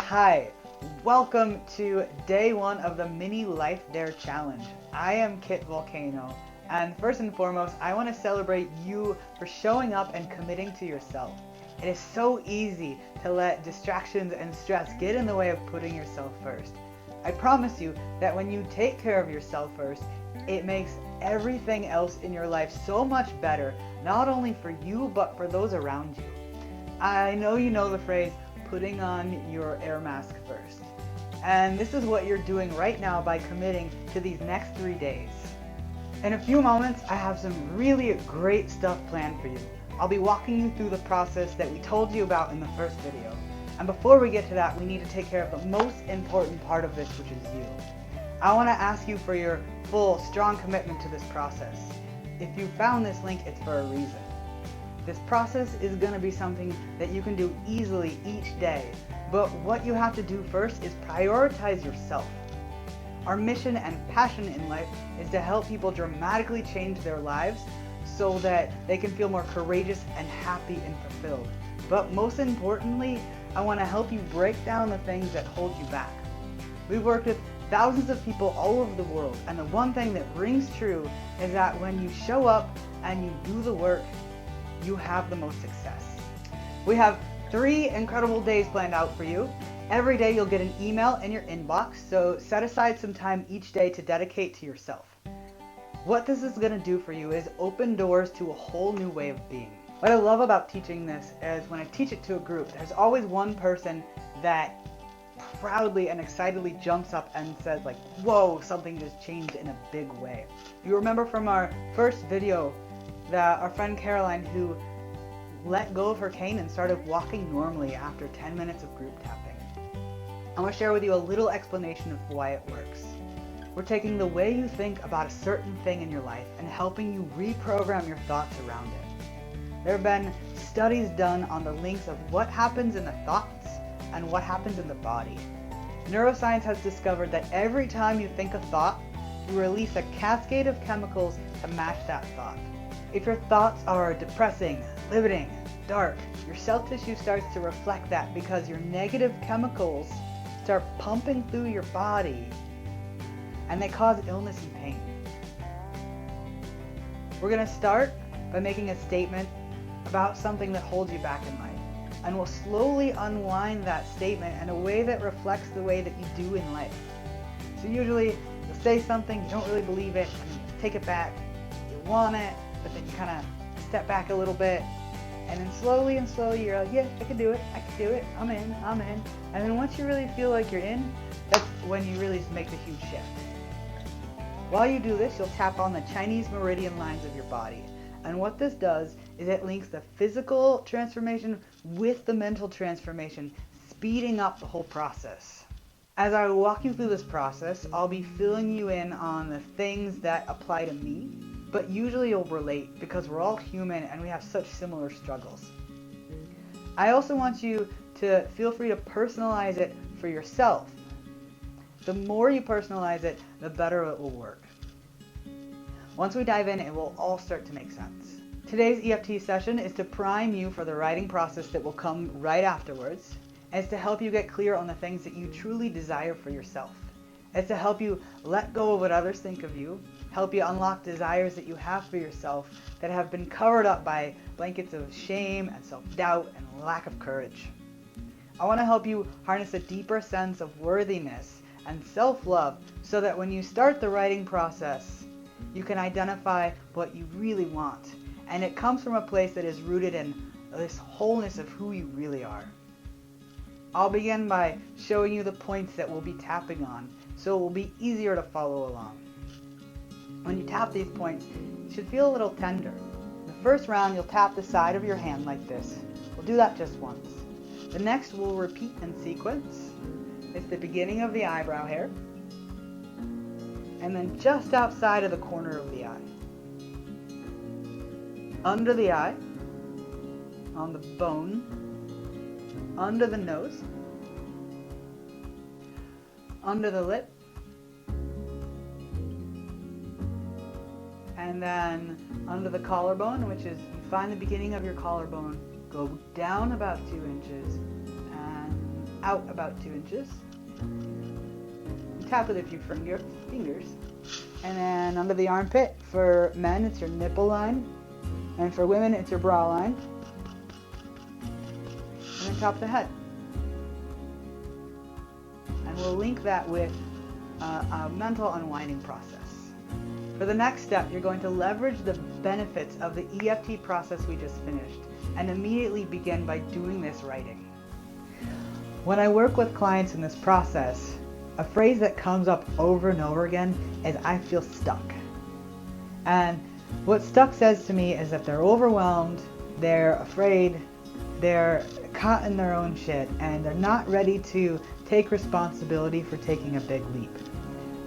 Hi, welcome to day one of the Mini Life Dare Challenge. I am Kit Volcano, and first and foremost, I want to celebrate you for showing up and committing to yourself. It is so easy to let distractions and stress get in the way of putting yourself first. I promise you that when you take care of yourself first, it makes everything else in your life so much better, not only for you, but for those around you. I know you know the phrase, putting on your air mask first. And this is what you're doing right now by committing to these next 3 days. In a few moments, I have some really great stuff planned for you. I'll be walking you through the process that we told you about in the first video. And before we get to that, we need to take care of the most important part of this, which is you. I want to ask you for your full, strong commitment to this process. If you found this link, it's for a reason. This process is going to be something that you can do easily each day, but what you have to do first is prioritize yourself. Our mission and passion in life is to help people dramatically change their lives so that they can feel more courageous and happy and fulfilled. But most importantly, I want to help you break down the things that hold you back. We've worked with thousands of people all over the world, and the one thing that rings true is that when you show up and you do the work, you have the most success. We have 3 incredible days planned out for you. Every day you'll get an email in your inbox, so set aside some time each day to dedicate to yourself. What this is going to do for you is open doors to a whole new way of being. What I love about teaching this is when I teach it to a group, there's always one person that proudly and excitedly jumps up and says like, whoa, something just changed in a big way. You remember from our first video that our friend Caroline, who let go of her cane and started walking normally after 10 minutes of group tapping. I want to share with you a little explanation of why it works. We're taking the way you think about a certain thing in your life and helping you reprogram your thoughts around it. There have been studies done on the links of what happens in the thoughts and what happens in the body. Neuroscience has discovered that every time you think a thought, you release a cascade of chemicals to match that thought. If your thoughts are depressing, limiting, dark, your cell tissue starts to reflect that because your negative chemicals start pumping through your body and they cause illness and pain. We're going to start by making a statement about something that holds you back in life, and we'll slowly unwind that statement in a way that reflects the way that you do in life. So usually you'll say something, you don't really believe it, and then you take it back, you want it, but then you kind of step back a little bit, and then slowly you're like, yeah, I can do it, I'm in. And then once you really feel like you're in, that's when you really make the huge shift. While you do this, you'll tap on the Chinese meridian lines of your body. And what this does is it links the physical transformation with the mental transformation, speeding up the whole process. As I walk you through this process, I'll be filling you in on the things that apply to me, but usually you'll relate because we're all human and we have such similar struggles. I also want you to feel free to personalize it for yourself. The more you personalize it, the better it will work. Once we dive in, it will all start to make sense. Today's EFT session is to prime you for the writing process that will come right afterwards, and it's to help you get clear on the things that you truly desire for yourself. It's to help you let go of what others think of you, help you unlock desires that you have for yourself that have been covered up by blankets of shame and self-doubt and lack of courage. I want to help you harness a deeper sense of worthiness and self-love so that when you start the writing process, you can identify what you really want. And it comes from a place that is rooted in this wholeness of who you really are. I'll begin by showing you the points that we'll be tapping on, so it will be easier to follow along. When you tap these points, you should feel a little tender. The first round, you'll tap the side of your hand like this. We'll do that just once. The next, we'll repeat in sequence. It's the beginning of the eyebrow hair, and then just outside of the corner of the eye. Under the eye, on the bone, under the nose, under the lip, and then under the collarbone, which is, find the beginning of your collarbone, go down about 2 inches, and out about 2 inches. Tap with a few fingers. And then under the armpit, for men it's your nipple line, and for women it's your bra line. And then top of the head. And we'll link that with a mental unwinding process. For the next step, you're going to leverage the benefits of the EFT process we just finished and immediately begin by doing this writing. When I work with clients in this process, a phrase that comes up over and over again is "I feel stuck." And what stuck says to me is that they're overwhelmed, they're afraid, they're caught in their own shit, and they're not ready to take responsibility for taking a big leap.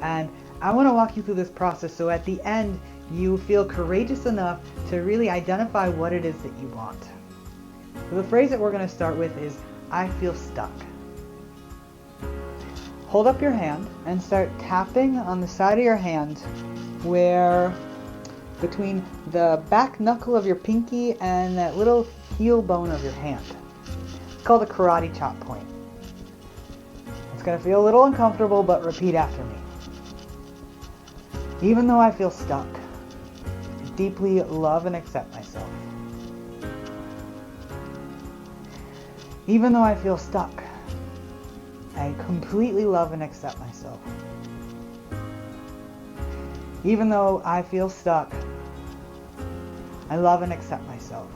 And I want to walk you through this process so at the end you feel courageous enough to really identify what it is that you want. So the phrase that we're going to start with is "I feel stuck." Hold up your hand and start tapping on the side of your hand where between the back knuckle of your pinky and that little heel bone of your hand. It's called a karate chop point. It's going to feel a little uncomfortable, but repeat after me. Even though I feel stuck, I deeply love and accept myself. Even though I feel stuck, I completely love and accept myself. Even though I feel stuck, I love and accept myself.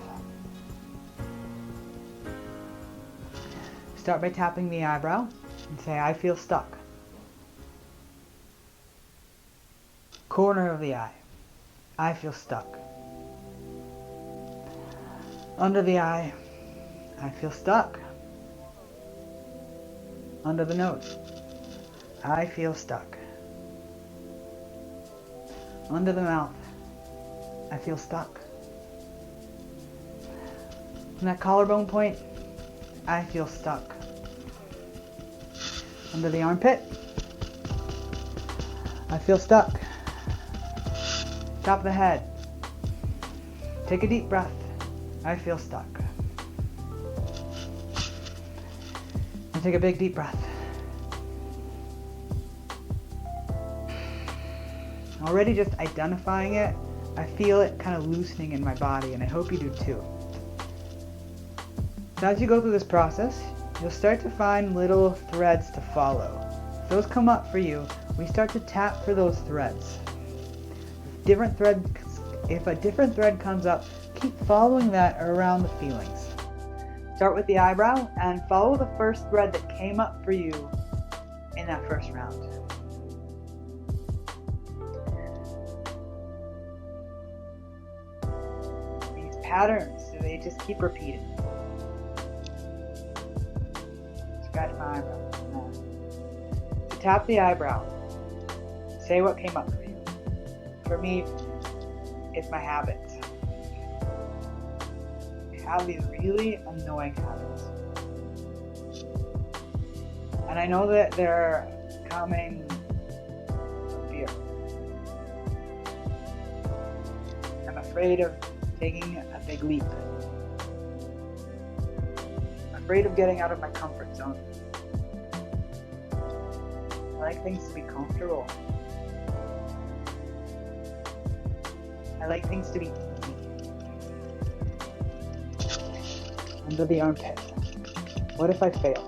Start by tapping the eyebrow and say, "I feel stuck." Corner of the eye, "I feel stuck." Under the eye, "I feel stuck." Under the nose, "I feel stuck." Under the mouth, "I feel stuck." From that collarbone point, "I feel stuck." Under the armpit, "I feel stuck." Top of the head, take a deep breath. "I feel stuck." And take a big deep breath. Already just identifying it, I feel it kind of loosening in my body, and I hope you do too. So as you go through this process, you'll start to find little threads to follow. If those come up for you, we start to tap for those threads. If a different thread comes up, keep following that around the feelings. Start with the eyebrow and follow the first thread that came up for you in that first round. These patterns, they just keep repeating. Scratch my eyebrow. So tap the eyebrow. Say what came up for you. For me, it's my habits. I have these really annoying habits. And I know that they're coming from fear. I'm afraid of taking a big leap. I'm afraid of getting out of my comfort zone. I like things to be comfortable. I like things to be easy. Under the armpit. What if I fail?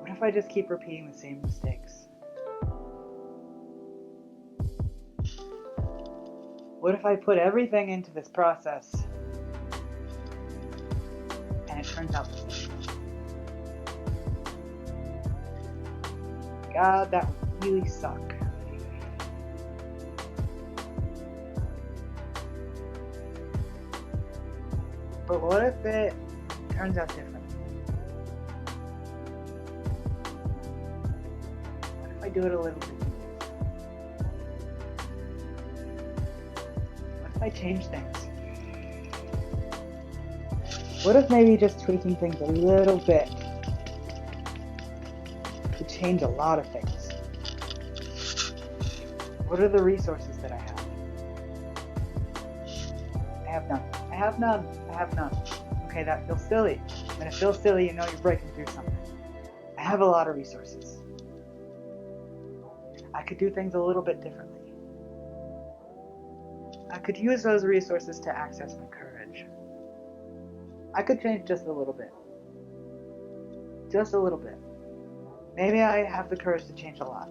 What if I just keep repeating the same mistakes? What if I put everything into this process and it turns out the same? God, that would really suck. But what if it turns out different? What if I do it a little bit? What if I change things? What if maybe just tweaking things a little bit could change a lot of things? What are the resources that I have? I have none. I have none. I have none. Okay, that feels silly. When it feels silly, you know you're breaking through something. I have a lot of resources. I could do things a little bit differently. I could use those resources to access my courage. I could change just a little bit. Just a little bit. Maybe I have the courage to change a lot.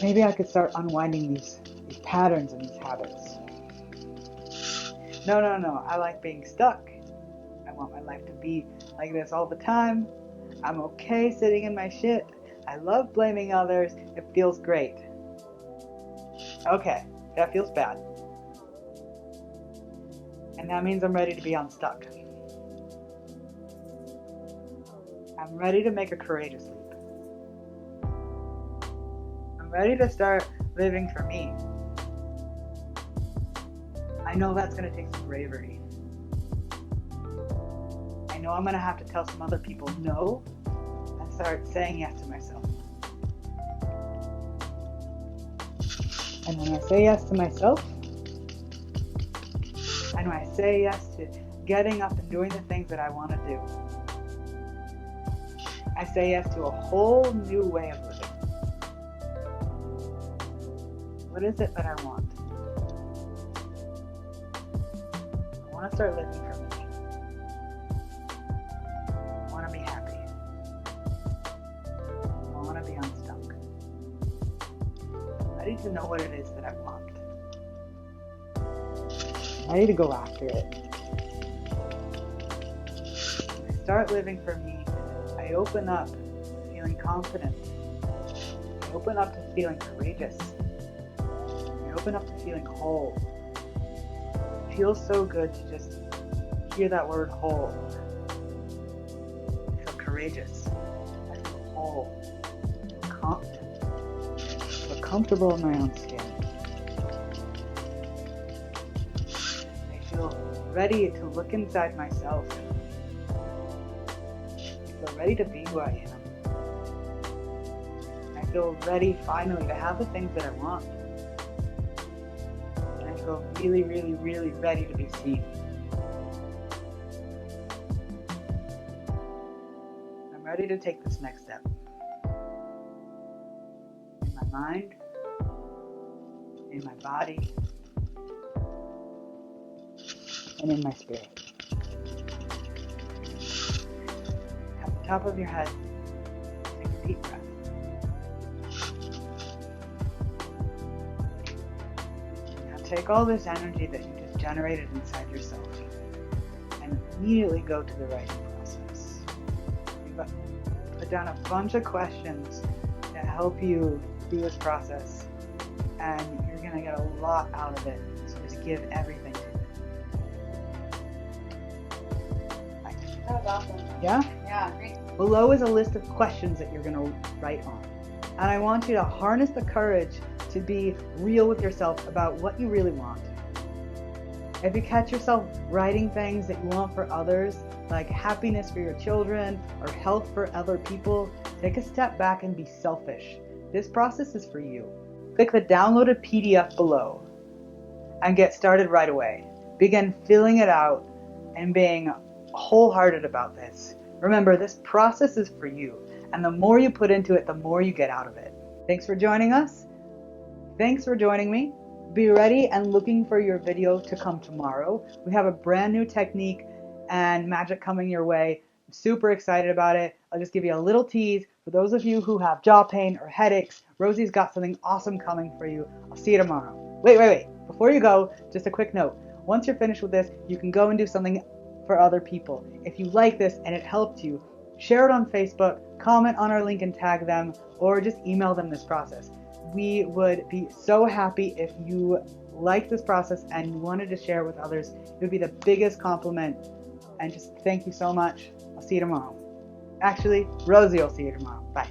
Maybe I could start unwinding these patterns and these habits. No, I like being stuck. I want my life to be like this all the time. I'm okay sitting in my shit. I love blaming others. It feels great. Okay, that feels bad. And that means I'm ready to be unstuck. I'm ready to make a courageous leap. I'm ready to start living for me. I know that's going to take some bravery. I know I'm going to have to tell some other people no and start saying yes to myself. And when I say yes to myself, and when I say yes to getting up and doing the things that I want to do, I say yes to a whole new way of living. What is it that I want? I want to start living for me. I want to be happy. I want to be unstuck. I need to know what it is that I want. I need to go after it. When I start living for me, I open up to feeling confident. I open up to feeling courageous. I open up to feeling whole. It feels so good to just hear that word whole. I feel courageous. I feel whole. I feel confident. I feel comfortable in my own skin. I feel ready to look inside myself. I feel ready to be who I am. I feel ready finally to have the things that I want. And I feel really, really, really ready to be seen. I'm ready to take this next step. In my mind, in my body, and in my spirit. At the top of your head, take a deep breath. Now take all this energy that you just generated inside yourself and immediately go to the writing process. Put down a bunch of questions that help you through this process, and you're going to get a lot out of it, so just give everything to it. That was awesome. Yeah? Yeah, great. Below is a list of questions that you're going to write on. And I want you to harness the courage to be real with yourself about what you really want. If you catch yourself writing things that you want for others, like happiness for your children or health for other people, take a step back and be selfish. This process is for you. Click the downloaded PDF below and get started right away. Begin filling it out and being wholehearted about this. Remember, this process is for you, and the more you put into it, the more you get out of it. Thanks for joining us. Thanks for joining me. Be ready and looking for your video to come tomorrow. We have a brand new technique and magic coming your way. I'm super excited about it. I'll just give you a little tease. For those of you who have jaw pain or headaches, Rosie's got something awesome coming for you. I'll see you tomorrow. Wait. Before you go, just a quick note. Once you're finished with this, you can go and do something for other people. If you like this and it helped you, share it on Facebook, comment on our link and tag them, or just email them this process. We would be so happy if you liked this process and you wanted to share it with others. It would be the biggest compliment. And just thank you so much. I'll see you tomorrow. Actually, Rosie will see you tomorrow. Bye.